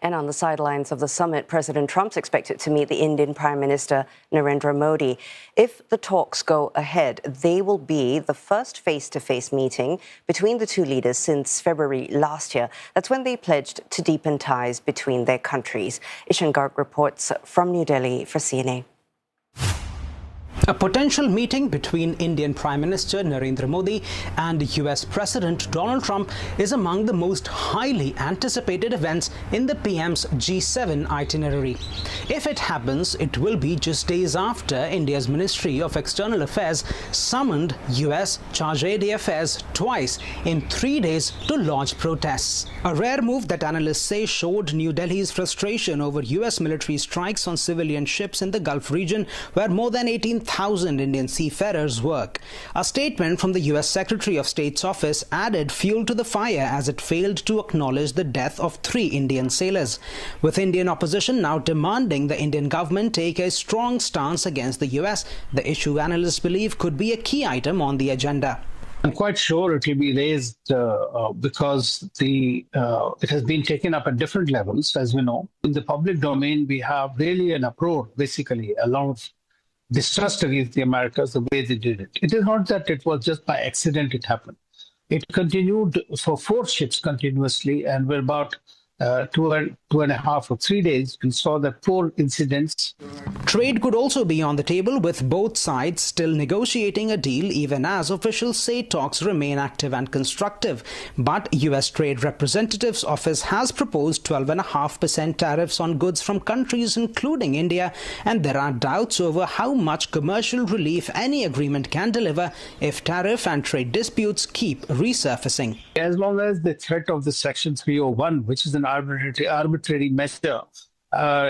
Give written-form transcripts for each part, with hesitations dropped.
And on the sidelines of the summit, President Trump's expected to meet the Indian Prime Minister Narendra Modi. If the talks go ahead, they will be the first face-to-face meeting between the two leaders since February last year. That's when they pledged to deepen ties between their countries. Ishan Garg reports from New Delhi for CNA. A potential meeting between Indian Prime Minister Narendra Modi and US President Donald Trump is among the most highly anticipated events in the PM's G7 itinerary. If it happens, it will be just days after India's Ministry of External Affairs summoned US Charge d'Affaires twice in 3 days to launch protests. A rare move that analysts say showed New Delhi's frustration over US military strikes on civilian ships in the Gulf region, where more than 18,000 Indian seafarers work. A statement from the US Secretary of State's office added fuel to the fire as it failed to acknowledge the death of 3 Indian sailors, with Indian opposition now demanding the Indian government take a strong stance against the US. The issue analysts believe could be a key item on the agenda. I'm quite sure it will be raised because it has been taken up at different levels, as we know. In the public domain, we have really an uproar, basically, a lot of distrust against the Americas, the way they did it. It is not that it was just by accident it happened. It continued for 4 ships continuously, and we're about 2.5 or 3 days, we saw that 4 incidents. Trade could also be on the table, with both sides still negotiating a deal, even as officials say talks remain active and constructive. But US Trade Representative's office has proposed 12.5% tariffs on goods from countries including India, and there are doubts over how much commercial relief any agreement can deliver if tariff and trade disputes keep resurfacing. As long as the threat of the Section 301, which is an arbitrary measure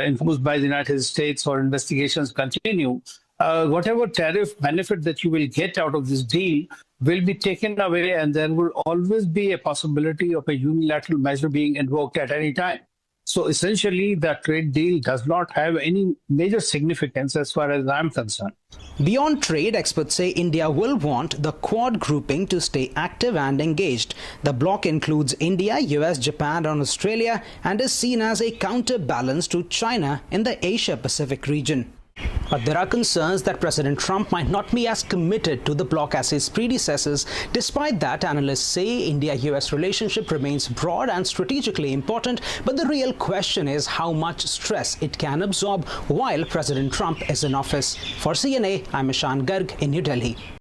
imposed by the United States, or investigations continue, whatever tariff benefit that you will get out of this deal will be taken away, and there will always be a possibility of a unilateral measure being invoked at any time. So essentially, that trade deal does not have any major significance as far as I'm concerned. Beyond trade, experts say India will want the Quad grouping to stay active and engaged. The bloc includes India, US, Japan and Australia, and is seen as a counterbalance to China in the Asia-Pacific region. But there are concerns that President Trump might not be as committed to the bloc as his predecessors. Despite that, analysts say India-US relationship remains broad and strategically important, but the real question is how much stress it can absorb while President Trump is in office. For CNA, I'm Ishan Garg in New Delhi.